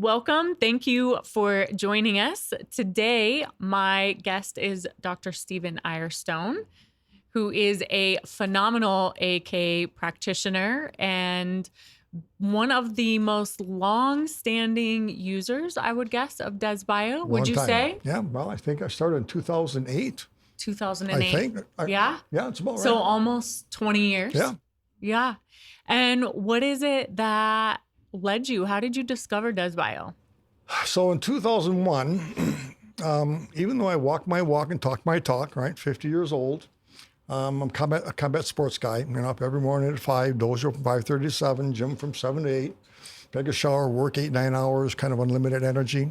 Welcome. Thank you for joining us. Today, my guest is Dr. Stephen Irestone, who is a phenomenal AK practitioner and one of the most long-standing users, I would guess, of DesBio. Would you say? Yeah, well, I think I started in 2008. 2008. I think. Yeah? Yeah, it's about right. So almost 20 years. Yeah. Yeah. And what is it that led you? How did you discover DesBio? So in 2001, even though I walk my walk and talk my talk, right, 50 years old, I'm a combat sports guy, up every morning at 5, dojo from 5:30 to 7, gym from 7 to 8, take a shower, work 8-9 hours, kind of unlimited energy.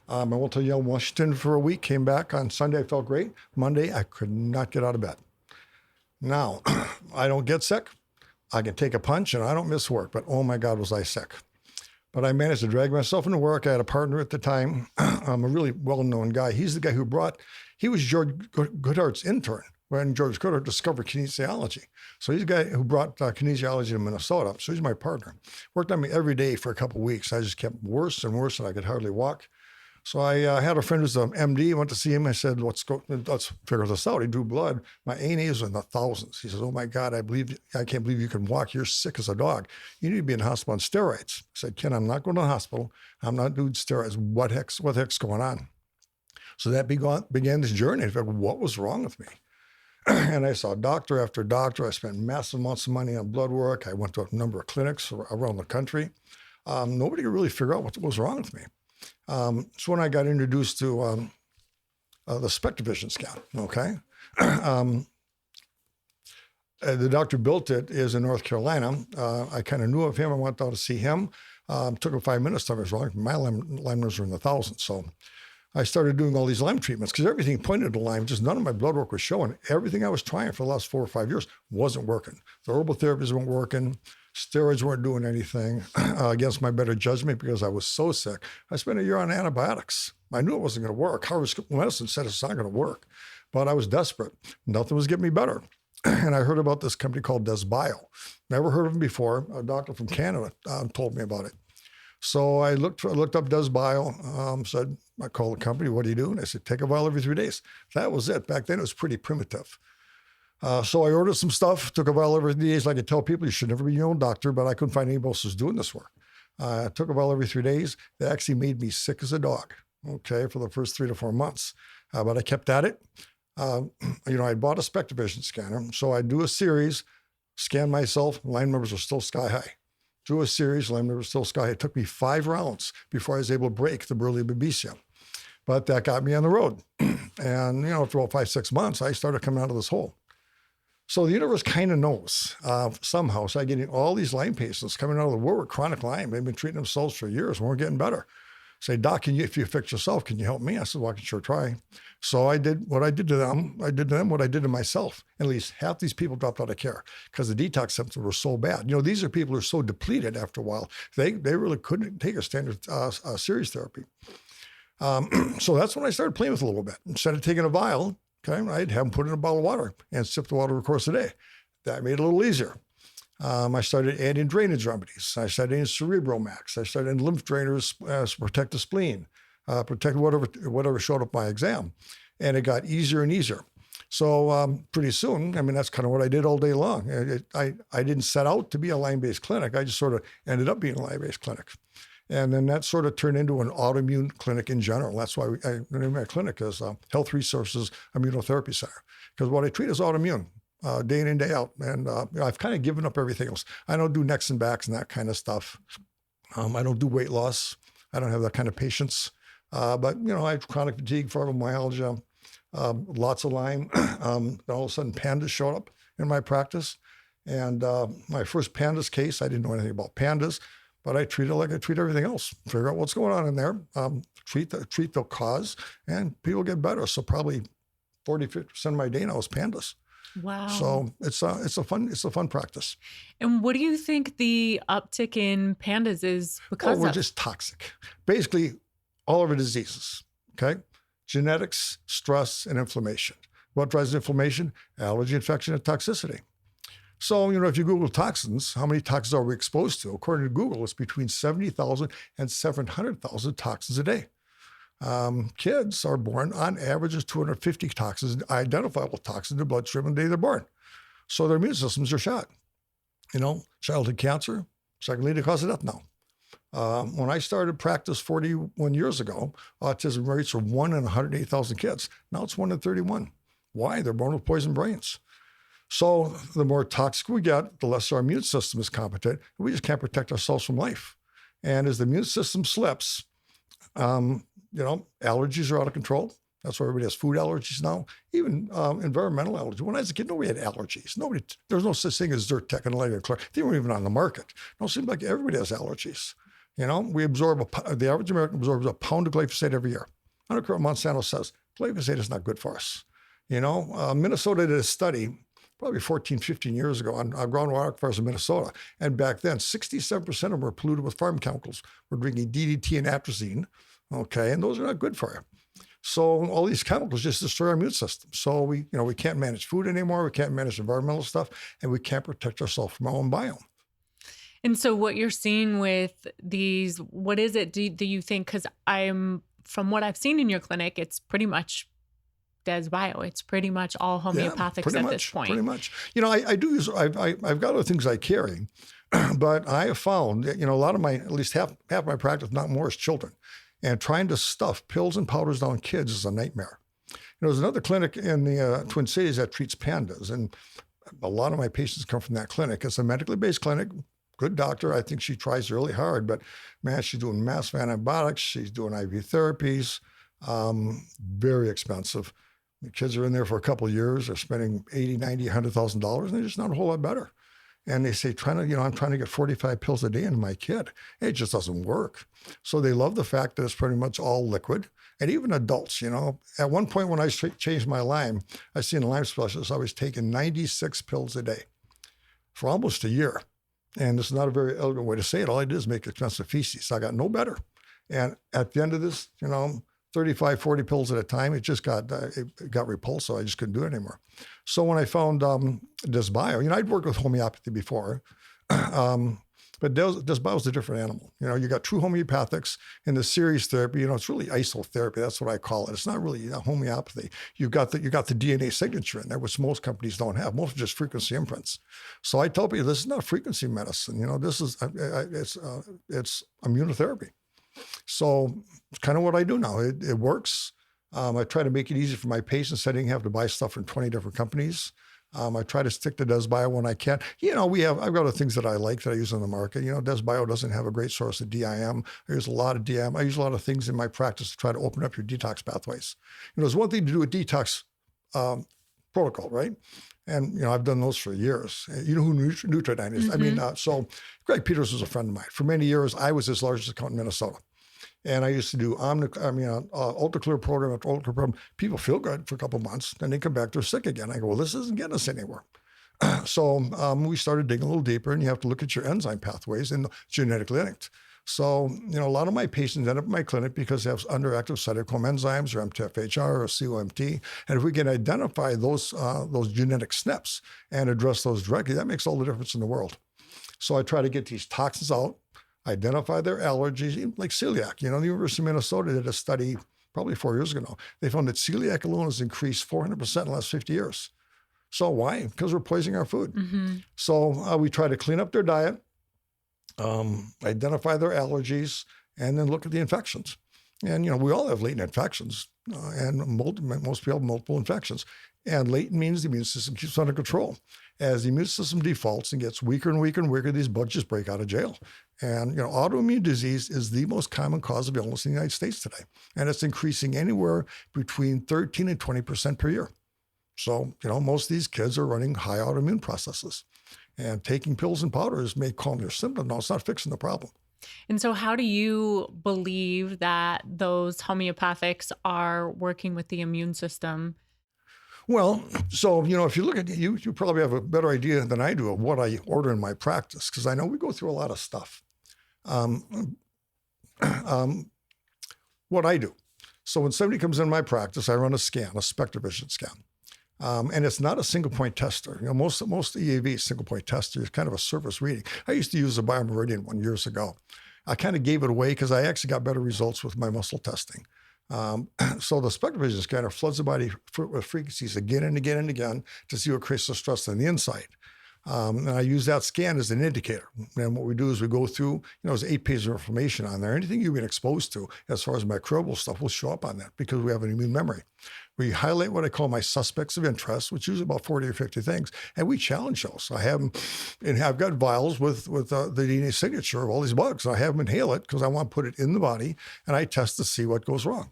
I went to Yale, Washington for a week, came back on Sunday, I felt great. Monday, I could not get out of bed. Now, I don't get sick. I can take a punch and I don't miss work, but oh my God, was I sick. But I managed to drag myself into work. I had a partner at the time, a really well-known guy. He's the guy he was George Goodhart's intern when George Goodhart discovered kinesiology. So he's the guy who brought kinesiology to Minnesota. So he's my partner. Worked on me every day for a couple of weeks. I just kept worse and worse and I could hardly walk. So I had a friend who's an MD, went to see him. I said, let's figure this out. He drew blood. My ANA was in the thousands. He says, oh my God, I can't believe you can walk. You're sick as a dog. You need to be in the hospital on steroids. I said, Ken, I'm not going to the hospital. I'm not doing steroids. What the heck's going on? So that began this journey. I figured, what was wrong with me? And I saw doctor after doctor. I spent massive amounts of money on blood work. I went to a number of clinics around the country. Nobody could really figure out what was wrong with me. So when I got introduced to the SPECT scan, okay? The doctor built it is in North Carolina. I kind of knew of him. I went down to see him. Took him 5 minutes to tell me it was wrong. My Lyme numbers were in the thousands. So I started doing all these Lyme treatments because everything pointed to Lyme. Just none of my blood work was showing. Everything I was trying for the last 4 or 5 years wasn't working. The herbal therapies weren't working. Steroids weren't doing anything against my better judgment because I was so sick. I spent a year on antibiotics. I knew it wasn't going to work. Harvard School of Medicine said it's not going to work, but I was desperate. Nothing was getting me better. And I heard about this company called DesBio. Never heard of them before. A doctor from Canada told me about it. So I looked up DesBio, said, I called the company, what do you do? And they said, take a vial every 3 days. That was it. Back then it was pretty primitive. So I ordered some stuff, took a vial every 3 days. Like I tell people, you should never be your own doctor, but I couldn't find anybody else who's doing this work. I took a vial every 3 days. They actually made me sick as a dog, okay, for the first 3 to 4 months. But I kept at it. I bought a SPECT scanner. So I'd do a series, scan myself, Lyme numbers were still sky high. Do a series, Lyme numbers still sky high. It took me 5 rounds before I was able to break the Burley babesia. But that got me on the road. And, after about 5-6 months, I started coming out of this hole. So the universe kind of knows somehow. So I'm getting all these Lyme patients coming out of the wood with chronic Lyme. They've been treating themselves for years and we're getting better. Say, Doc, if you fix yourself, can you help me? I said, well, I can sure try. So I did what I did to them. I did to them what I did to myself. At least half these people dropped out of care because the detox symptoms were so bad. These are people who are so depleted after a while. They really couldn't take a standard series therapy. So that's when I started playing with it a little bit. Instead of taking a vial, okay, I'd have them put in a bottle of water and sip the water over the course of the day. That made it a little easier. I started adding drainage remedies. I started adding Cerebromax. I started adding lymph drainers to protect the spleen, protect whatever showed up my exam. And it got easier and easier. So pretty soon, that's kind of what I did all day long. I didn't set out to be a Lyme-based clinic. I just sort of ended up being a Lyme-based clinic. And then that sort of turned into an autoimmune clinic in general. That's why the name of my clinic is Health Resources Immunotherapy Center. Because what I treat is autoimmune, day in and day out. And I've kind of given up everything else. I don't do necks and backs and that kind of stuff. I don't do weight loss. I don't have that kind of patience. But I have chronic fatigue, fibromyalgia, lots of Lyme. All of a sudden, pandas showed up in my practice. And my first pandas case, I didn't know anything about pandas. But I treat it like I treat everything else. Figure out what's going on in there, treat the cause, and people get better. So probably 40-50% of my day now is pandas. Wow. So it's a fun practice. And what do you think the uptick in pandas is because of? We're just toxic. Basically, all of our diseases, okay? Genetics, stress, and inflammation. What drives inflammation? Allergy, infection, and toxicity. So, if you Google toxins, how many toxins are we exposed to? According to Google, it's between 70,000 and 700,000 toxins a day. Kids are born on average of 250 toxins, identifiable toxins in their bloodstream on the day they're born. So their immune systems are shot. Childhood cancer, second leading cause of death now. When I started practice 41 years ago, autism rates were 1 in 108,000 kids. Now it's 1 in 31. Why? They're born with poisoned brains. So the more toxic we get, the less our immune system is competent. We just can't protect ourselves from life. And as the immune system slips, allergies are out of control. That's why everybody has food allergies now, even environmental allergies. When I was a kid, nobody had allergies. There was no such thing as Zyrtec and Chlor. They weren't even on the market. It seems like everybody has allergies. The average American absorbs a pound of glyphosate every year. I don't care what Monsanto says. Glyphosate is not good for us. Minnesota did a study probably 14, 15 years ago on groundwater aquifers in Minnesota. And back then, 67% of them were polluted with farm chemicals. We're drinking DDT and atrazine, okay? And those are not good for you. So all these chemicals just destroy our immune system. So we can't manage food anymore. We can't manage environmental stuff, and we can't protect ourselves from our own biome. And so what you're seeing with these, what is it, do you think, because from what I've seen in your clinic, it's pretty much DesBio. It's pretty much all homeopathics at this point. Pretty much. I do use, I've got other things I carry, but I have found that, a lot of at least half my practice, not more, is children. And trying to stuff pills and powders down kids is a nightmare. There's another clinic in the Twin Cities that treats pandas. And a lot of my patients come from that clinic. It's a medically based clinic. Good doctor. I think she tries really hard, but man, she's doing massive antibiotics. She's doing IV therapies. Very expensive. The kids are in there for a couple of years. They're spending $80,000, $90,000, $100,000, and they're just not a whole lot better. And they say, I'm trying to get 45 pills a day into my kid. It just doesn't work. So they love the fact that it's pretty much all liquid. And even adults, at one point when I changed my Lyme, I seen a Lyme specialist. I was taking 96 pills a day for almost a year. And this is not a very elegant way to say it. All I did is make expensive feces. I got no better. And at the end of this, 35, 40 pills at a time, it just got repulsive. I just couldn't do it anymore. So when I found DesBio, I'd worked with homeopathy before, but DesBio is a different animal. You got true homeopathics in the series therapy. It's really isotherapy. That's what I call it. It's not really homeopathy. You got the DNA signature in there, which most companies don't have. Most are just frequency imprints. So I tell people this is not frequency medicine. This is it's immunotherapy. So it's kind of what I do now. It works. I try to make it easy for my patients. I didn't have to buy stuff from 20 different companies. I try to stick to DesBio when I can. I've got other things that I like that I use on the market. DesBio doesn't have a great source of DIM. I use a lot of DIM. I use a lot of things in my practice to try to open up your detox pathways. There's one thing to do a detox protocol, right? And, I've done those for years. You know who Nutridyne is? Mm-hmm. So Greg Peters was a friend of mine. For many years, I was his largest account in Minnesota. And I used to do UltraClear program after UltraClear program. People feel good for a couple of months, then they come back, they're sick again. I go, well, this isn't getting us anywhere. So we started digging a little deeper, and you have to look at your enzyme pathways and genetically linked. So, a lot of my patients end up in my clinic because they have underactive cytochrome enzymes or MTFHR or COMT. And if we can identify those genetic SNPs and address those directly, that makes all the difference in the world. So I try to get these toxins out, identify their allergies, like celiac. The University of Minnesota did a study probably 4 years ago now. They found that celiac alone has increased 400% in the last 50 years. So why? Because we're poisoning our food. Mm-hmm. So we try to clean up their diet, identify their allergies, and then look at the infections. And, we all have latent infections, and most people have multiple infections. And latent means the immune system keeps under control. As the immune system defaults and gets weaker and weaker and weaker, these bugs just break out of jail. And, autoimmune disease is the most common cause of illness in the United States today. And it's increasing anywhere between 13 and 20% per year. So, most of these kids are running high autoimmune processes. And taking pills and powders may calm their symptoms. No, it's not fixing the problem. And so how do you believe that those homeopathics are working with the immune system? Well, so, if you look at you probably have a better idea than I do of what I order in my practice, because I know we go through a lot of stuff. What I do. So when somebody comes in my practice, I run a scan, a SpectraVision scan. And it's not a single point tester. Most EAV single point tester is kind of a surface reading. I used to use the Biomeridian one years ago. I kind of gave it away because I actually got better results with my muscle testing. So the SpectraVision scanner floods the body with frequencies again and again and again to see what creates the stress on the inside. And I use that scan as an indicator. And what we do is we go through, there's 8 pages of information on there. Anything you've been exposed to as far as microbial stuff will show up on that because we have an immune memory. We highlight what I call my suspects of interest, which is usually about 40 or 50 things, and we challenge those. I have them, and I've got vials with the DNA signature of all these bugs. I have them inhale it because I want to put it in the body, and I test to see what goes wrong.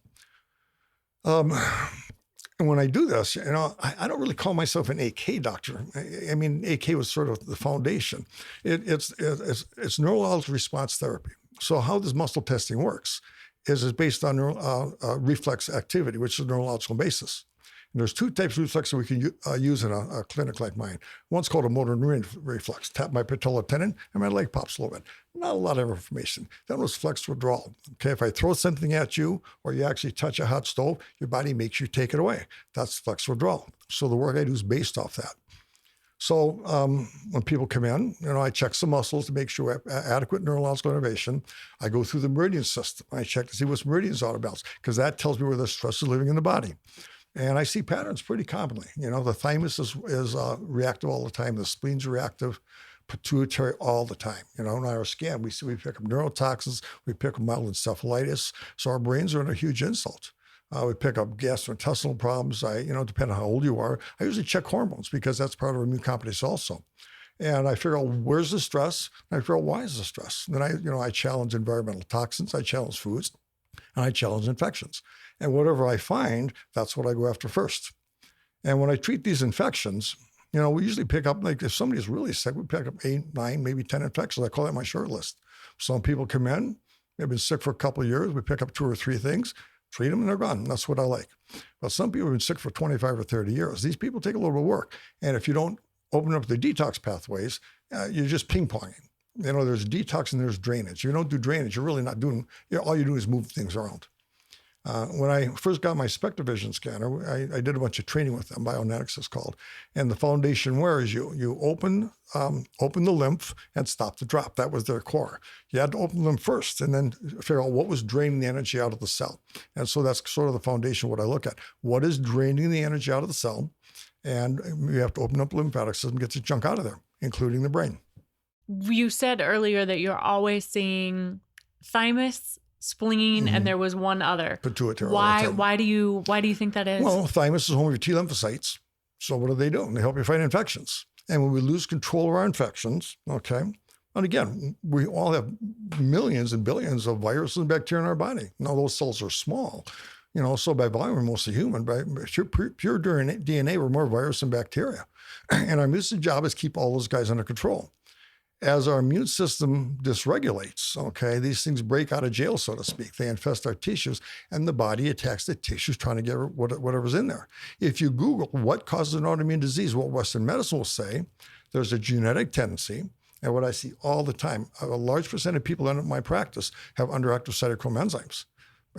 And when I do this, I don't really call myself an AK doctor. I mean, AK was sort of the foundation. It's neurological response therapy. So how this muscle testing works is it's based on reflex activity, which is a neurological basis. And there's 2 types of reflex that we can use in a clinic like mine. One's called a motor neuron reflex. Tap my patellar tendon and my leg pops a little bit. Not a lot of information. That was flex withdrawal. Okay, if I throw something at you or you actually touch a hot stove, your body makes you take it away. That's flex withdrawal. So the work I do is based off that. So when people come in, I check some muscles to make sure we have adequate neurological innervation. I go through the meridian system. I check to see what's meridians out of balance because that tells me where the stress is living in the body. And I see patterns pretty commonly. The thymus is reactive all the time. The spleen's reactive, pituitary all the time. In our scan, we pick up neurotoxins. We pick up mild encephalitis. So our brains are under huge insult. We pick up gastrointestinal problems. Depending on how old you are, I usually check hormones because that's part of immune competence also. And I figure out where's the stress, and I figure out why is the stress. And then I challenge environmental toxins, I challenge foods, and I challenge infections. And whatever I find, that's what I go after first. And when I treat these infections, we usually pick up, like if somebody's really sick, we pick up 8, 9, maybe 10 infections. I call that my short list. Some people come in, they've been sick for a couple of years. We pick up 2 or 3 things, treat them, and they're gone. That's what I like. But some people have been sick for 25 or 30 years. These people take a little bit of work. And if you don't open up the detox pathways, you're just ping-ponging. There's detox and there's drainage. You don't do drainage, you're really not doing, all you do is move things around. When I first got my SpectraVision scanner, I did a bunch of training with them, Bionetics it's called. And the foundation where is you open the lymph and stop the drop. That was their core. You had to open them first and then figure out what was draining the energy out of the cell. And so that's sort of the foundation of what I look at. What is draining the energy out of the cell? And you have to open up the lymphatic system, get the junk out of there, including the brain. You said earlier that you're always seeing thymus, spleen, and there was one other. Pituitary. Why do you think that is? Well, thymus is home of your T lymphocytes. So what do? They help you fight infections. And when we lose control of our infections, okay, and again, we all have millions and billions of viruses and bacteria in our body. Now those cells are small, so by volume we're mostly human. By pure DNA, we're more virus than bacteria. And our immune system job is keep all those guys under control. As our immune system dysregulates, okay, these things break out of jail, so to speak. They infest our tissues, and the body attacks the tissues trying to get whatever's in there. If you Google what causes an autoimmune disease, what Western medicine will say, there's a genetic tendency. And what I see all the time, a large percent of people in my practice have underactive cytochrome enzymes.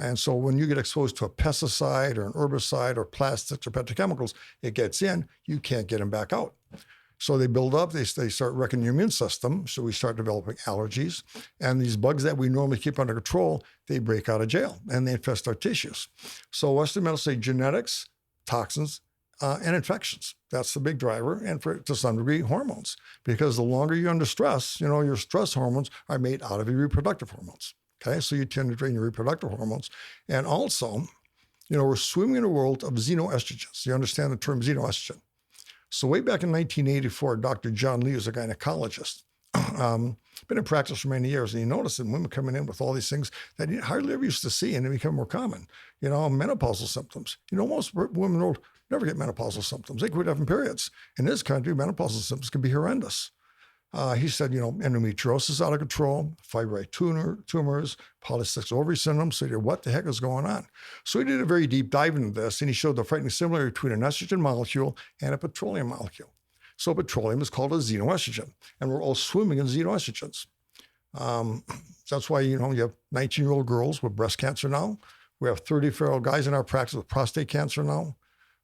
And so when you get exposed to a pesticide or an herbicide or plastics or petrochemicals, it gets in, you can't get them back out. So they build up, they start wrecking your immune system. So we start developing allergies. And these bugs that we normally keep under control, they break out of jail and they infest our tissues. So Western medicine say genetics, toxins, and infections. That's the big driver. And to some degree, hormones. Because the longer you're under stress, your stress hormones are made out of your reproductive hormones. Okay, so you tend to drain your reproductive hormones. And also, we're swimming in a world of xenoestrogens. You understand the term xenoestrogen? So way back in 1984, Dr. John Lee was a gynecologist. Been in practice for many years, and he noticed that women coming in with all these things that he hardly ever used to see, and they become more common. Menopausal symptoms. Most women never get menopausal symptoms. They quit having periods. In this country, menopausal symptoms can be horrendous. He said, endometriosis out of control, fibroid tumors, polycystic ovary syndrome. So he did, what the heck is going on? So he did a very deep dive into this, and he showed the frightening similarity between an estrogen molecule and a petroleum molecule. So petroleum is called a xenoestrogen, and we're all swimming in xenoestrogens. That's why, you have 19-year-old girls with breast cancer now. We have 30-year-old guys in our practice with prostate cancer now.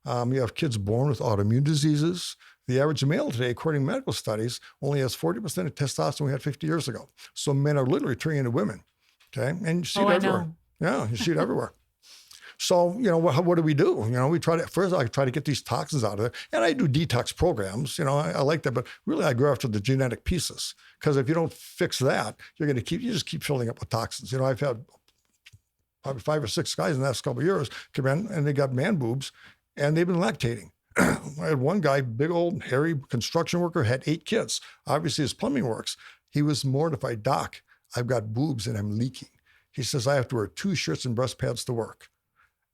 You have kids born with autoimmune diseases. The average male today, according to medical studies, only has 40% of testosterone we had 50 years ago. So men are literally turning into women. Okay. And you see it everywhere. Yeah, you see it everywhere. So, what do? We try to, first I try to get these toxins out of there. And I do detox programs. I like that. But really, I go after the genetic pieces. Because if you don't fix that, you just keep filling up with toxins. I've had probably 5 or 6 guys in the last couple of years come in and they got man boobs and they've been lactating. I had one guy, big old hairy construction worker, had 8 kids. Obviously, his plumbing works. He was mortified. Doc, I've got boobs and I'm leaking. He says, I have to wear 2 shirts and breast pads to work.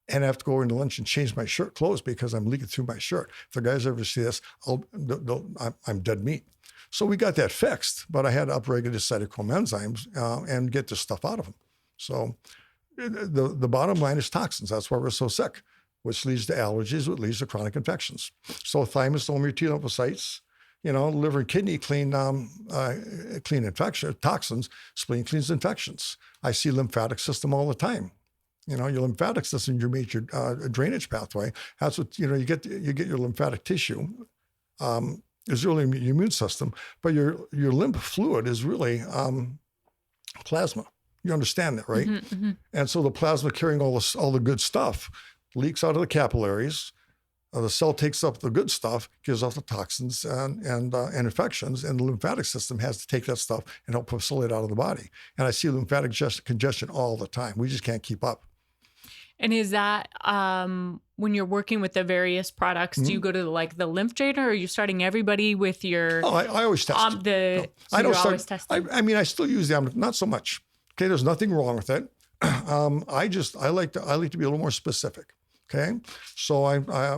And I have to go into lunch and change my shirt clothes because I'm leaking through my shirt. If the guys ever see this, I'm dead meat. So we got that fixed, but I had to upregulate cytochrome enzymes and get this stuff out of them. So the bottom line is toxins. That's why we're so sick, which leads to allergies, which leads to chronic infections. So thymus, ulnar T lymphocytes, liver and kidney clean infection, toxins, spleen cleans infections. I see lymphatic system all the time. Your lymphatic system, your major drainage pathway. That's what, you get your lymphatic tissue is really your immune system, but your lymph fluid is really plasma. You understand that, right? Mm-hmm, mm-hmm. And so the plasma carrying all the good stuff leaks out of the capillaries. The cell takes up the good stuff, gives off the toxins and infections, and the lymphatic system has to take that stuff and help facilitate out of the body. And I see lymphatic congestion all the time. We just can't keep up. And is that when you're working with the various products, do you go to the lymph drainer, or are you starting everybody with your? Oh, I always test. I don't always test. I still use them, not so much. Okay, there's nothing wrong with it. I like to be a little more specific. Okay, so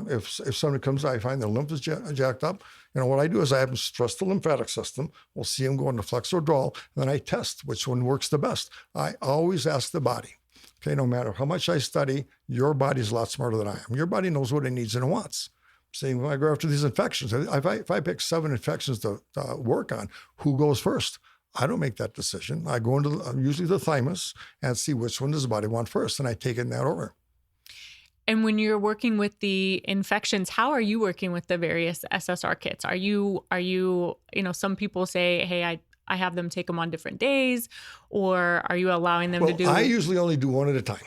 if somebody comes, I find their lymph is jacked up. What I do is I have them stress the lymphatic system. We'll see them go into flex or withdrawal, and then I test which one works the best. I always ask the body. Okay, no matter how much I study, your body's a lot smarter than I am. Your body knows what it needs and it wants. Saying when I go after these infections, if I pick 7 infections to work on, who goes first? I don't make that decision. I go into usually the thymus and see which one does the body want first, and I take it in that order. And when you're working with the infections, how are you working with the various SSR kits? Are you, some people say, hey, I have them take them on different days, or are you allowing them to do? I usually only do one at a time.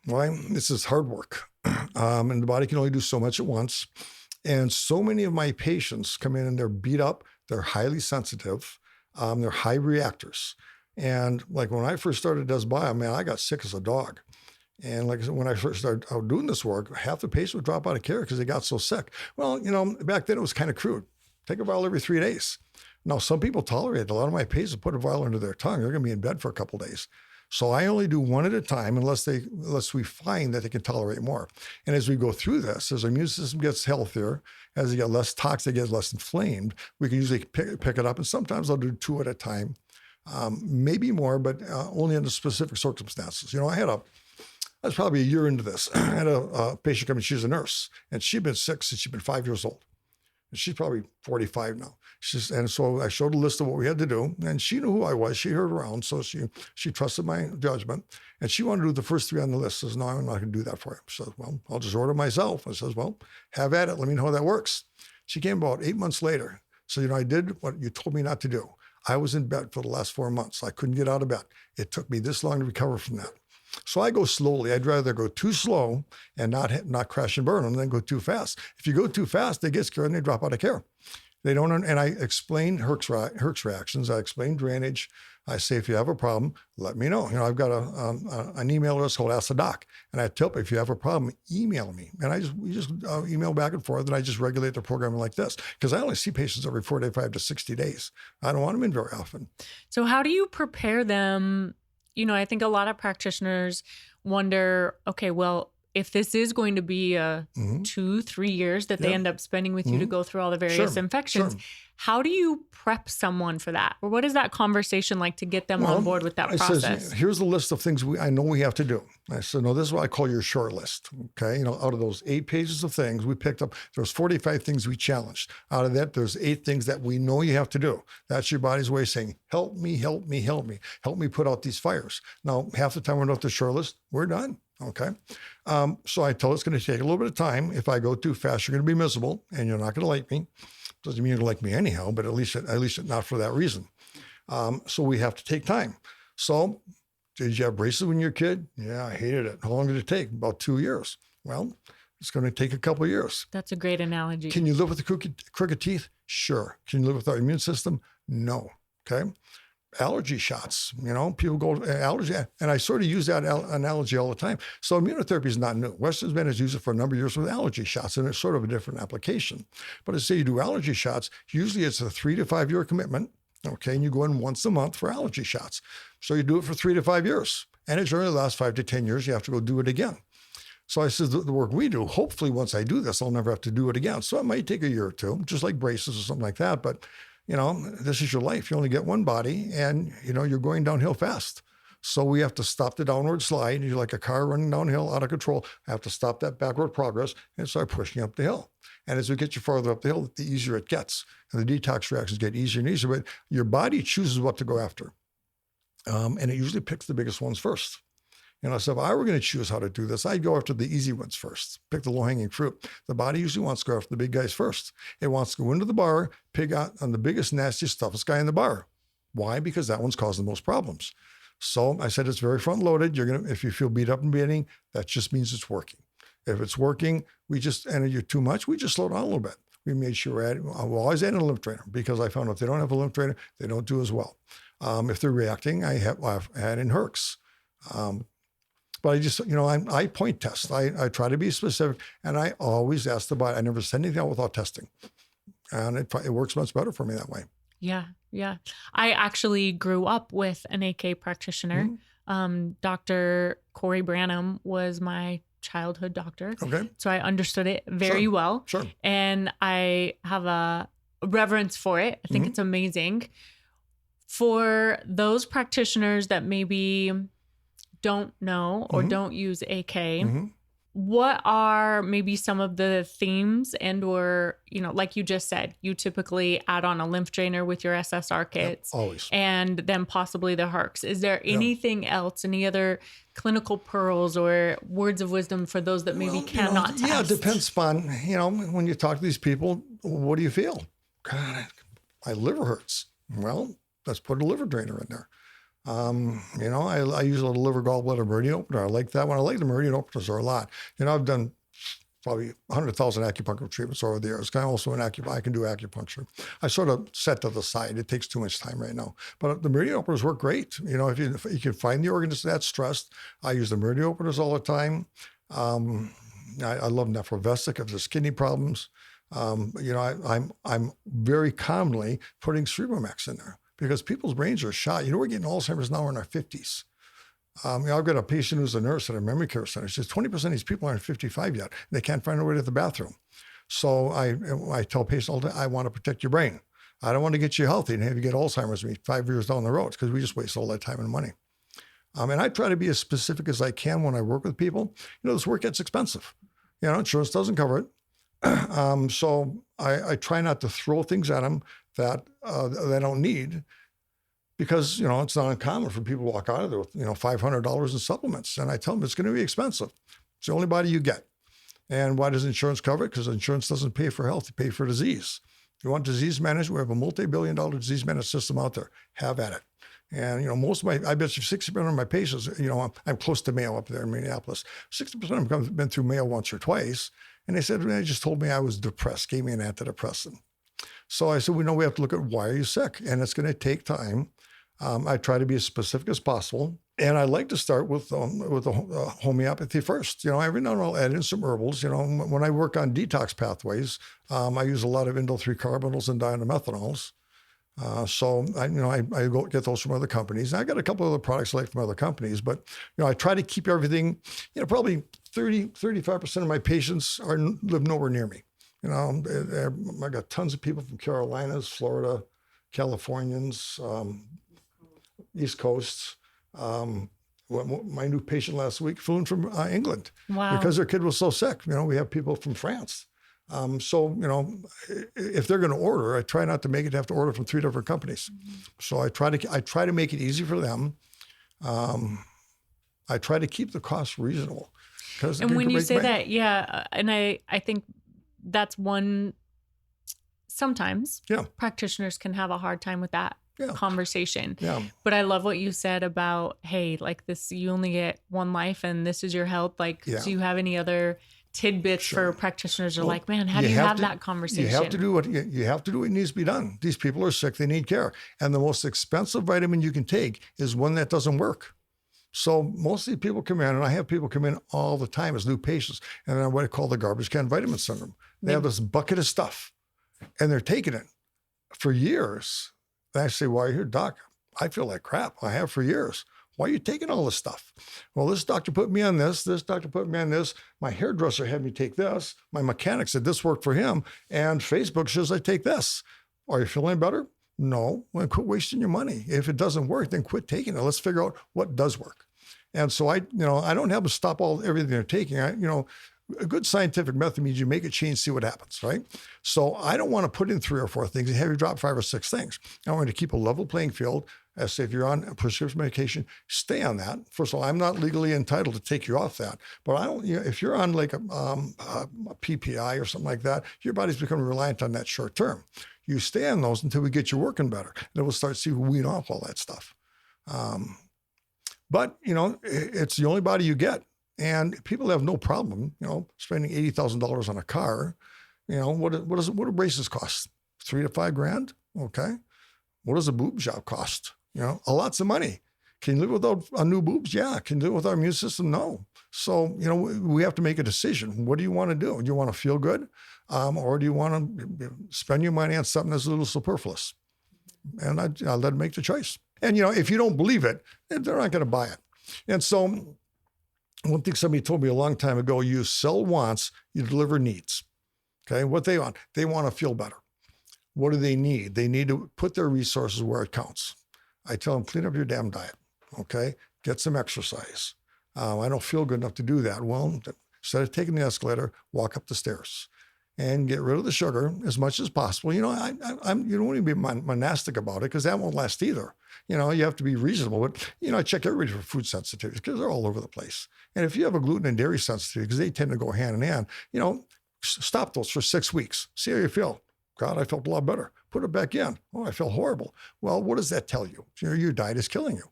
Why? This is hard work. And the body can only do so much at once. And so many of my patients come in and they're beat up, they're highly sensitive, they're high reactors. And like when I first started DesBio, man, I got sick as a dog. And like I said, when I first started out doing this work, half the patients would drop out of care because they got so sick. Well, back then it was kind of crude. Take a vial every 3 days. Now, some people tolerate it. A lot of my patients put a vial under their tongue. They're going to be in bed for a couple of days. So I only do one at a time unless we find that they can tolerate more. And as we go through this, as our immune system gets healthier, as they get less toxic, they get less inflamed, we can usually pick it up. And sometimes I'll do 2 at a time, maybe more, but only under specific circumstances. I was probably a year into this. I had a patient come in, she's a nurse, and she'd been sick since she'd been 5 years old. And she's probably 45 now. And so I showed a list of what we had to do, and she knew who I was. She heard around, so she trusted my judgment, and she wanted to do the first 3 on the list. Says, no, I'm not going to do that for you. She says, well, I'll just order myself. I says, well, have at it. Let me know how that works. She came about 8 months later. So, I did what you told me not to do. I was in bed for the last 4 months. I couldn't get out of bed. It took me this long to recover from that. So I go slowly. I'd rather go too slow and not crash and burn them than go too fast. If you go too fast, they get scared and they drop out of care. They don't, and I explain Herx reactions. I explain drainage. I say, if you have a problem, let me know. I've got an email list called Ask the Doc, and I tell people, if you have a problem, email me. And we just email back and forth, and I just regulate the programming like this because I only see patients every 45 to 60 days. I don't want them in very often. So how do you prepare them? I think a lot of practitioners wonder, okay, well, if this is going to be 2-3 years that they end up spending with you to go through all the various infections, how do you prep someone for that? Or what is that conversation like to get them on board with that process? Says, here's a list of things I know we have to do. I said, no, this is what I call your short list. Okay. Out of those 8 pages of things we picked up, there's 45 things we challenged. Out of that, there's 8 things that we know you have to do. That's your body's way of saying, help me, help me, help me, help me put out these fires. Now, half the time we're not the short list, we're done. Okay. So I told her it's going to take a little bit of time. If I go too fast, you're going to be miserable and you're not going to like me. Doesn't mean you're going to like me anyhow, but at least not for that reason. So we have to take time. So did you have braces when you were a kid? Yeah, I hated it. How long did it take? About 2 years. Well, it's going to take a couple of years. That's a great analogy. Can you live with the crooked teeth? Sure. Can you live with our immune system? No. Okay. Allergy shots, people go allergy, and I sort of use that analogy all the time. So immunotherapy is not new. Western medicine has used it for a number of years with allergy shots, and it's sort of a different application. But as say you do allergy shots, usually it's a 3 to 5 year commitment, okay, and you go in once a month for allergy shots. So you do it for 3 to 5 years, and it generally lasts 5 to 10 years. You have to go do it again. So I said, the work we do, hopefully once I do this, I'll never have to do it again. So it might take a year or two, just like braces or something like that, but this is your life. You only get one body and, you're going downhill fast. So we have to stop the downward slide. You're like a car running downhill out of control. I have to stop that backward progress and start pushing up the hill. And as we get you farther up the hill, the easier it gets. And the detox reactions get easier and easier, but your body chooses what to go after. And it usually picks the biggest ones first. So if I were going to choose how to do this, I'd go after the easy ones first, pick the low-hanging fruit. The body usually wants to go after the big guys first. It wants to go into the bar, pick out on the biggest, nastiest, toughest guy in the bar. Why? Because that one's causing the most problems. So I said it's very front-loaded. If you feel beat up in the beginning, that just means it's working. If it's working, and you're too much, we just slow down a little bit. We made sure we'll always add a lymph drainer because I found if they don't have a lymph drainer, they don't do as well. If they're reacting, I've had in Herx. But I just, I point test. I try to be specific, and I always ask the body. I never send anything out without testing. And it works much better for me that way. Yeah, yeah. I actually grew up with an AK practitioner. Mm-hmm. Dr. Corey Branham was my childhood doctor. Okay. So I understood it very well. Sure. And I have a reverence for it. I think it's amazing. For those practitioners that maybe don't know or don't use AK, what are maybe some of the themes or, like you just said, you typically add on a lymph drainer with your SSR kits. Yep, always. And then possibly the Herx. Is there anything else, any other clinical pearls or words of wisdom for those that maybe cannot test? Yeah, it depends upon, when you talk to these people, what do you feel? God, my liver hurts. Well, let's put a liver drainer in there. I use a little liver gallbladder meridian opener. I like that one. I like the meridian openers are a lot. I've done probably 100,000 acupuncture treatments over the years. I'm also I can do acupuncture. I sort of set to the side. It takes too much time right now. But the meridian openers work great. If you can find the organ that's stressed, I use the meridian openers all the time. I love Nephrovesic if there's kidney problems. I'm very commonly putting Cerebromax in there. Because people's brains are shot. We're getting Alzheimer's now in our 50s. I've got a patient who's a nurse at a memory care center. She says 20% of these people aren't 55 yet. And they can't find a way to the bathroom. So I tell patients all the time, I want to protect your brain. I don't want to get you healthy and have you get Alzheimer's 5 years down the road because we just waste all that time and money. And I try to be as specific as I can when I work with people. This work gets expensive. Insurance doesn't cover it. So I try not to throw things at them that they don't need because, it's not uncommon for people to walk out of there with, $500 in supplements. And I tell them it's going to be expensive. It's the only body you get. And why does insurance cover it? Because insurance doesn't pay for health, it pays for disease. If you want disease management, we have a multi-billion-dollar disease management system out there. Have at it. And, most of I bet you 60% of my patients, I'm close to Mayo up there in Minneapolis. 60% of them have been through Mayo once or twice. And they said, they just told me I was depressed, gave me an antidepressant. So I said, we have to look at why are you sick? And it's going to take time. I try to be as specific as possible. And I like to start with the homeopathy first. Every now and then I'll add in some herbals. When I work on detox pathways, I use a lot of indole 3-carbonyls and diethylmethanols. So I go get those from other companies. And I got a couple of other products I like from other companies, but I try to keep everything, probably 35% of my patients live nowhere near me. I got tons of people from Carolinas, Florida, Californians, East Coast. My new patient last week flew in from England. Wow. Because their kid was so sick. We have people from France. So, if they're going to order, I try not to make it have to order from 3 different companies. So I try to make it easy for them. I try to keep the costs reasonable. And when you say that, yeah, and I think that's one, sometimes practitioners can have a hard time with that conversation. Yeah. But I love what you said about, hey, like this, you only get one life and this is your health. Like, do you have any other tidbits for practitioners who are like, man, how do you have that conversation? You have to do what needs to be done. These people are sick, they need care. And the most expensive vitamin you can take is one that doesn't work. So most of these people come in, and I have people come in all the time as new patients, and they're what I call the garbage can vitamin syndrome. They have this bucket of stuff, and they're taking it for years. And I say, why are you here, doc? I feel like crap. I have for years. Why are you taking all this stuff? Well, this doctor put me on this doctor put me on this. My hairdresser had me take this. My mechanic said this worked for him, and Facebook says I take this. Are you feeling better? No. Well, quit wasting your money. If it doesn't work, then quit taking it. Let's figure out what does work. And so I don't have to stop everything they're taking. A good scientific method means you make a change, see what happens, right? So I don't want to put in 3 or 4 things and have you drop 5 or 6 things. I want to keep a level playing field. As say, if you're on a prescription medication, stay on that. First of all, I'm not legally entitled to take you off that. But I don't. If you're on like a PPI or something like that, your body's becoming reliant on that short term. You stay on those until we get you working better. Then we'll start to see wean off all that stuff. But it's the only body you get. And people have no problem, spending $80,000 on a car. What do braces cost? $3 to $5 grand? Okay. What does a boob job cost? A lots of money. Can you live without a new boobs? Yeah. Can you live with our immune system? No. So, we have to make a decision. What do you want to do? Do you want to feel good? Or do you want to spend your money on something that's a little superfluous? And I let them make the choice. And, if you don't believe it, they're not going to buy it. And so one thing somebody told me a long time ago, you sell wants, you deliver needs. Okay. What they want to feel better. What do they need? They need to put their resources where it counts. I tell them, clean up your damn diet. Okay. Get some exercise. I don't feel good enough to do that. Well, instead of taking the escalator, walk up the stairs and get rid of the sugar as much as possible. You don't want to be monastic about it because that won't last either. You have to be reasonable. But, I check everybody for food sensitivities because they're all over the place. And if you have a gluten and dairy sensitivity, because they tend to go hand in hand, stop those for 6 weeks. See how you feel. God, I felt a lot better. Put it back in. Oh, I felt horrible. Well, what does that tell you? Your diet is killing you.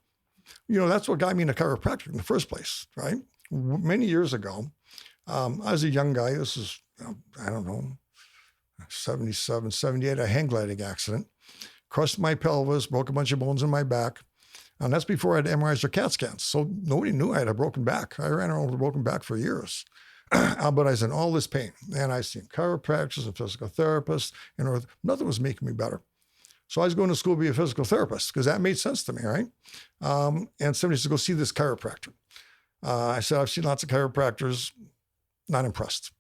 That's what got me into chiropractic in the first place, right? Many years ago, I was a young guy. This is, 77, 78, a hang gliding accident. Crushed my pelvis, broke a bunch of bones in my back. And that's before I had MRIs or CAT scans. So nobody knew I had a broken back. I ran around with a broken back for years. But I was in all this pain. And I seen chiropractors and physical therapists, and nothing was making me better. So I was going to school to be a physical therapist because that made sense to me, right? And somebody said, go see this chiropractor. I said, I've seen lots of chiropractors, not impressed.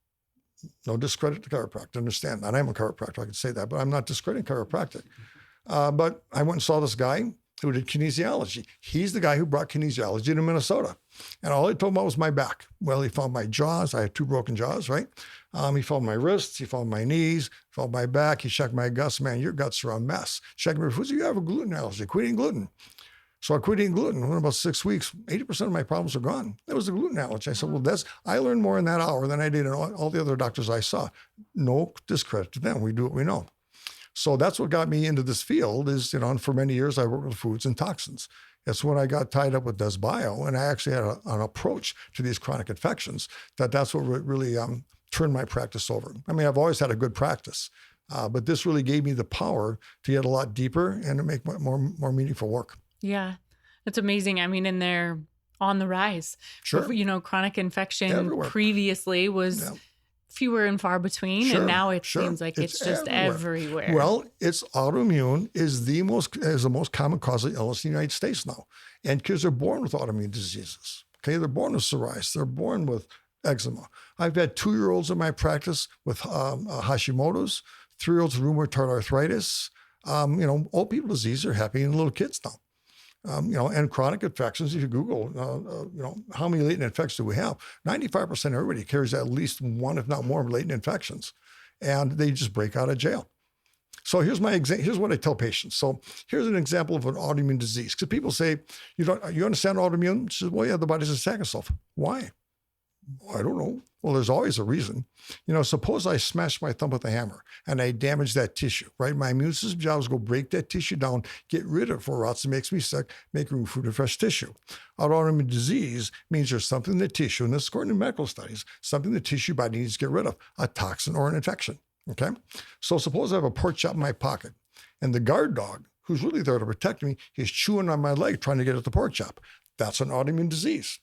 No discredit to chiropractic, understand that. I'm a chiropractor, I can say that, but I'm not discrediting chiropractic. But I went and saw this guy who did kinesiology. He's the guy who brought kinesiology to Minnesota. And all he told me about was my back. Well, he found my jaws. I had 2 broken jaws, right? He found my wrists. He found my knees. He found my back. He checked my guts. Man, your guts are a mess. Checked my foods. You have a gluten allergy. Quit eating gluten. So I quit eating gluten. In about 6 weeks, 80% of my problems are gone. It was a gluten allergy. I said, well, I learned more in that hour than I did in all the other doctors I saw. No discredit to them. We do what we know. So that's what got me into this field is, and for many years, I worked with foods and toxins. It's when I got tied up with DesBio, and I actually had an approach to these chronic infections that's what really turned my practice over. I mean, I've always had a good practice, but this really gave me the power to get a lot deeper and to make more meaningful work. Yeah, that's amazing. I mean, and they're on the rise. Sure. Chronic infection everywhere. Previously was fewer and far between, and now it seems like it's just everywhere. Well, it's autoimmune is the most common cause of illness in the United States now, and kids are born with autoimmune diseases. Okay, they're born with psoriasis, they're born with eczema. I've had 2-year-olds in my practice with Hashimoto's, 3-year-olds with rheumatoid arthritis. Old people disease are happening in little kids now. And chronic infections, if you Google, how many latent infections do we have? 95% of everybody carries at least one, if not more, latent infections. And they just break out of jail. So here's what I tell patients. So here's an example of an autoimmune disease. Because people say, you understand autoimmune? She says, well, yeah, the body's attacking itself. Why? Well, I don't know. Well, there's always a reason. Suppose I smash my thumb with a hammer and I damage that tissue, right? My immune system job is go break that tissue down, get rid of it before it rots and makes me sick, make room for the fresh tissue. Autoimmune disease means there's something in the tissue, and this is according to medical studies, something the tissue body needs to get rid of, a toxin or an infection, okay? So suppose I have a pork chop in my pocket and the guard dog, who's really there to protect me, is chewing on my leg trying to get at the pork chop. That's an autoimmune disease.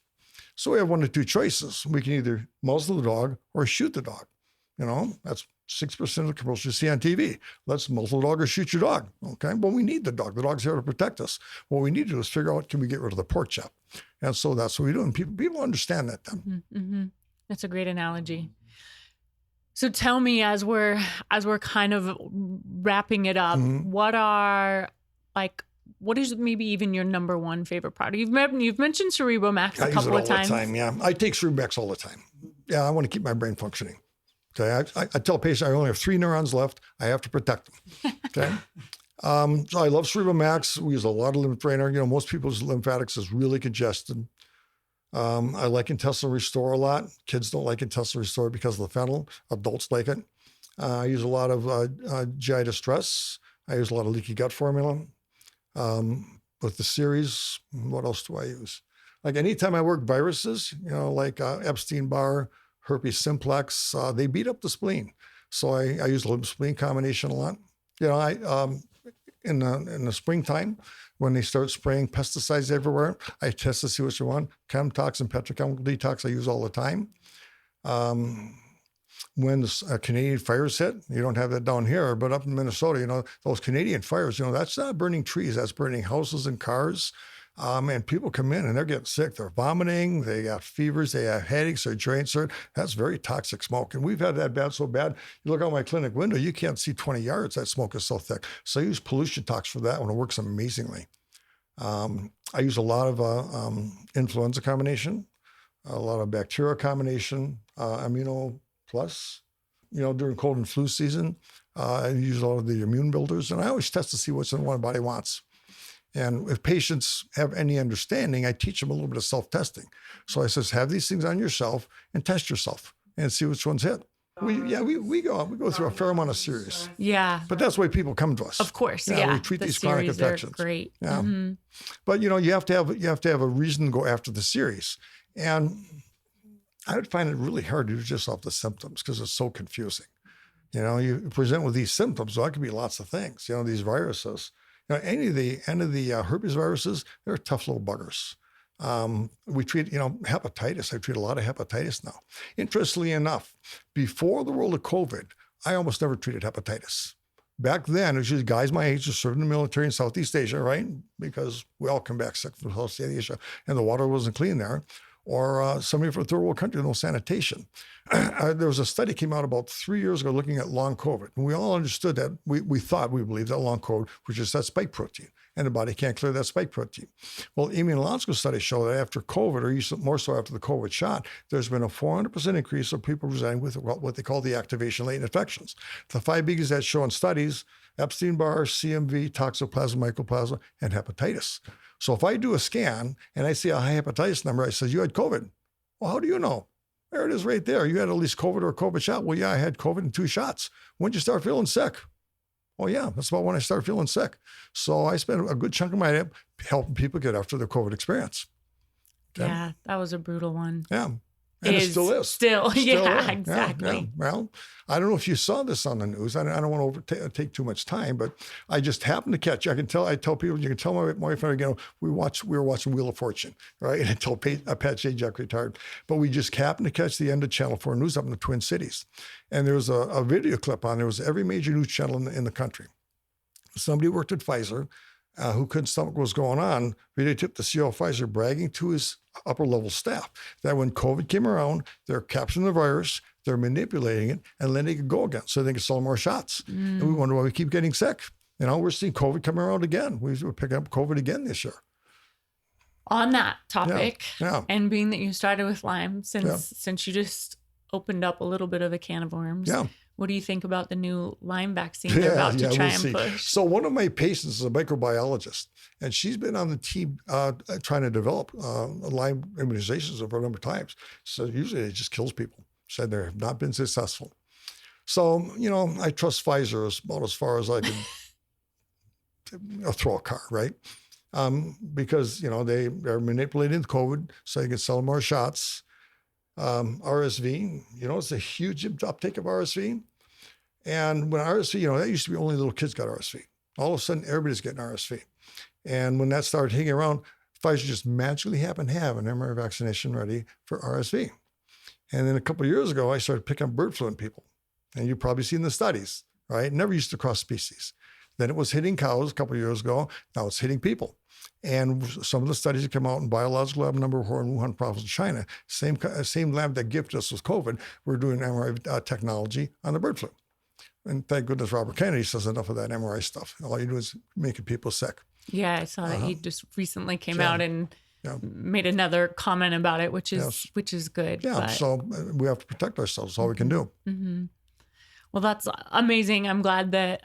So we have one of two choices. We can either muzzle the dog or shoot the dog. That's 6% of the commercials you see on TV. Let's muzzle the dog or shoot your dog. Okay. Well, we need the dog. The dog's here to protect us. What we need to do is figure out, can we get rid of the pork chop? And so that's what we do. And people understand that then. Mm-hmm. That's a great analogy. So tell me, as we're kind of wrapping it up, what is maybe even your number one favorite product? You've mentioned Cerebro Max a couple of times. I use it all the time, yeah. I take Cerebro Max all the time. Yeah, I want to keep my brain functioning. Okay, I tell patients I only have 3 neurons left. I have to protect them. Okay, so I love Cerebro Max. We use a lot of lymph drainer. Most people's lymphatics is really congested. I like Intestinal Restore a lot. Kids don't like Intestinal Restore because of the phenyl. Adults like it. I use a lot of GI Distress. I use a lot of leaky gut formula. With the series, what else do I use? Like anytime I work viruses, like Epstein-Barr, herpes simplex, they beat up the spleen. So I use the spleen combination a lot. In the springtime, when they start spraying pesticides everywhere, I test to see what you want. Chemtox and petrochemical detox I use all the time. When the Canadian fires hit, you don't have that down here, but up in Minnesota, those Canadian fires, that's not burning trees, that's burning houses and cars. And people come in and they're getting sick. They're vomiting, they got fevers, they have headaches, their joints hurt. That's very toxic smoke. And we've had that so bad. You look out my clinic window, you can't see 20 yards. That smoke is so thick. So I use pollution tox for that one. It works amazingly. I use a lot of influenza combination, a lot of bacteria combination, Immuno Plus, during cold and flu season, I use a lot of the immune builders, and I always test to see what's in what body wants. And if patients have any understanding, I teach them a little bit of self-testing. So I says, have these things on yourself and test yourself and see which ones hit. We go through a fair amount of series. Yeah. But that's why people come to us. Of course. Yeah. We treat these chronic infections. Great. Yeah. Mm-hmm. But you have to have a reason to go after the series. And I would find it really hard to do just off the symptoms because it's so confusing. You present with these symptoms, so that could be lots of things. These viruses. Any of the herpes viruses, they're tough little buggers. We treat, hepatitis. I treat a lot of hepatitis now. Interestingly enough, before the world of COVID, I almost never treated hepatitis. Back then, it was just guys my age who served in the military in Southeast Asia, right? Because we all come back sick from Southeast Asia, and the water wasn't clean there. Or somebody from a third world country with no sanitation. There was a study came out about 3 years ago looking at long COVID. And we all understood that, we believed that long COVID was just that spike protein. And the body can't clear that spike protein. Well, immunological studies show that after COVID, or more so after the COVID shot, there's been a 400% increase of people presenting with what they call the activation latent infections. The 5 biggies that show in studies, Epstein-Barr, CMV, toxoplasma, mycoplasma, and hepatitis. So if I do a scan and I see a high hepatitis number, I say, you had COVID. Well, how do you know? There it is right there. You had at least COVID or a COVID shot. Well, yeah, I had COVID in 2 shots. When did you start feeling sick? Oh, yeah, that's about when I started feeling sick. So I spent a good chunk of my day helping people get after their COVID experience. Okay? Yeah, that was a brutal one. Yeah. And it still is. Still yeah, exactly. Yeah. Well, I don't know if you saw this on the news. I don't want to take too much time, but I just happened to catch. I tell people, you can tell my wife and I, we were watching Wheel of Fortune, right? Until Pat Sajak retired. But we just happened to catch the end of Channel 4 News up in the Twin Cities. And there was a video clip on. There was every major news channel in the country. Somebody worked at Pfizer who couldn't stomach what was going on, videotaped the CEO of Pfizer bragging to his upper level staff that when COVID came around, they're capturing the virus, they're manipulating it, and letting it go again so they can sell more shots. And we wonder why we keep getting sick. We're seeing COVID coming around again. We're picking up COVID again this year. On that topic, and being that you started with Lyme, since you just opened up a little bit of a can of worms, What do you think about the new Lyme vaccine they're about to try and push? So one of my patients is a microbiologist, and she's been on the team trying to develop Lyme immunizations over a number of times. So usually it just kills people. Said they have not been successful. So, I trust Pfizer about as far as I can throw a car, right? Because, they are manipulating COVID so they can sell more shots. RSV, it's a huge uptake of RSV. And when RSV, that used to be only little kids got RSV. All of a sudden, everybody's getting RSV. And when that started hanging around, Pfizer just magically happened to have an mRNA vaccination ready for RSV. And then a couple of years ago, I started picking up bird flu in people. And you've probably seen the studies, right? Never used to cross species. Then it was hitting cows a couple of years ago. Now it's hitting people. And some of the studies that come out in biological lab number 4 in Wuhan province, China, same lab that gifted us with COVID, we're doing MRI technology on the bird flu. And thank goodness Robert Kennedy says enough of that MRI stuff. All you do is making people sick. Yeah, I saw that he just recently came out and made another comment about it, which is good. Yeah, so we have to protect ourselves. That's all we can do. Mm-hmm. Well, that's amazing. I'm glad that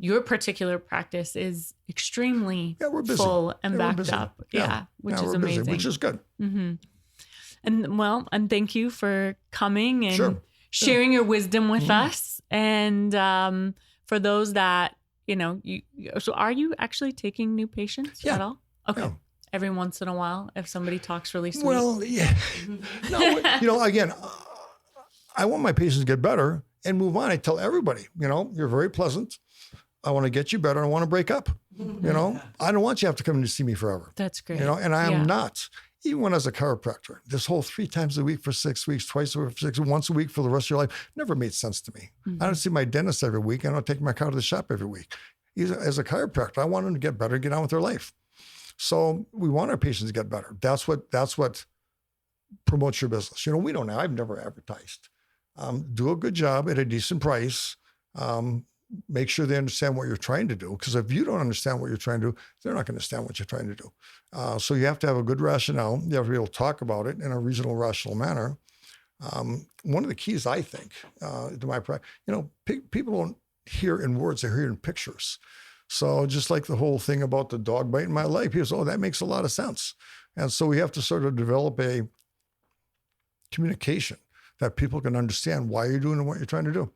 your particular practice is extremely full and backed up. Yeah, which is amazing. Busy, which is good. Mm-hmm. And thank you for coming and sharing your wisdom with us. And for those that, so are you actually taking new patients at all? Okay. Yeah. Every once in a while, if somebody talks really sweet. Well, yeah. No, again, I want my patients to get better and move on. I tell everybody, you're very pleasant. I want to get you better. I want to break up. I don't want you to have to come in to see me forever. That's great. And I am not. Even when I was a chiropractor, this whole 3 times a week for 6 weeks, twice a week for 6 weeks, once a week for the rest of your life never made sense to me. Mm-hmm. I don't see my dentist every week. I don't take my car to the shop every week. As a chiropractor, I want them to get better, get on with their life. So we want our patients to get better. That's what promotes your business. We don't know. I've never advertised. Do a good job at a decent price. Make sure they understand what you're trying to do. Because if you don't understand what you're trying to do, they're not going to understand what you're trying to do. So you have to have a good rationale. You have to be able to talk about it in a reasonable, rational manner. One of the keys, I think, to my practice, people don't hear in words, they hear in pictures. So just like the whole thing about the dog biting my leg, people say, oh, that makes a lot of sense. And so we have to sort of develop a communication that people can understand why you're doing what you're trying to do.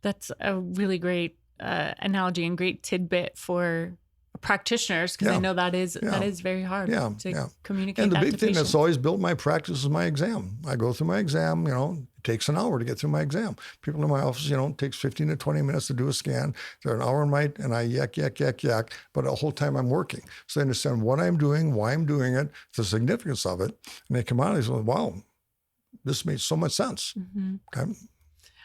That's a really great analogy and great tidbit for practitioners, because I know that is very hard to communicate. And the big thing patients. that's always built my practice is my exam. I go through my exam, it takes an hour to get through my exam. People in my office, it takes 15 to 20 minutes to do a scan. They're an hour and I yak, but the whole time I'm working. So they understand what I'm doing, why I'm doing it, the significance of it. And they come out and they say, wow, this made so much sense. Mm-hmm. Okay.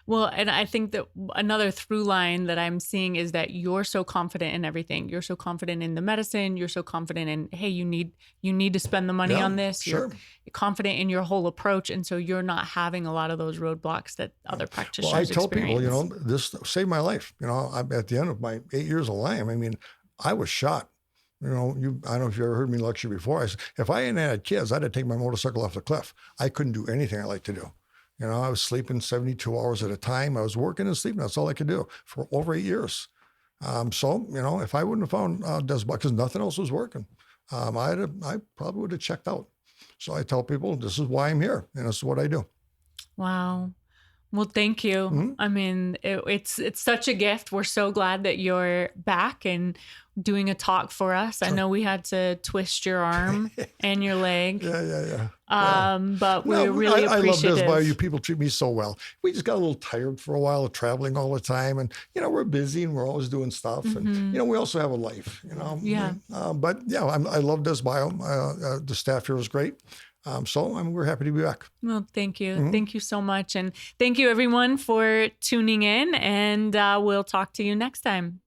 Well, and I think that another through line that I'm seeing is that you're so confident in everything. You're so confident in the medicine. You're so confident in, hey, you need to spend the money on this. Sure. You're confident in your whole approach. And so you're not having a lot of those roadblocks that other practitioners experience. Well, I tell people, this saved my life. I'm at the end of my 8 years of Lyme, I was shot. I don't know if you ever heard me lecture before. I said, if I hadn't had kids, I'd have taken my motorcycle off the cliff. I couldn't do anything I like to do. I was sleeping 72 hours at a time. I was working and sleeping. That's all I could do for over 8 years. So, if I wouldn't have found DesBio, because nothing else was working, I probably would have checked out. So I tell people, this is why I'm here, and this is what I do. Wow. Well, thank you. Mm-hmm. It's such a gift. We're so glad that you're back and doing a talk for us. Sure. I know we had to twist your arm and your leg. Yeah. But we're really appreciative. I love DesBio. You people treat me so well. We just got a little tired for a while of traveling all the time. And, we're busy and we're always doing stuff. Mm-hmm. And, we also have a life, Yeah. But, I love DesBio. The staff here is great. So we're happy to be back. Well, thank you. Mm-hmm. Thank you so much. And thank you everyone for tuning in, and we'll talk to you next time.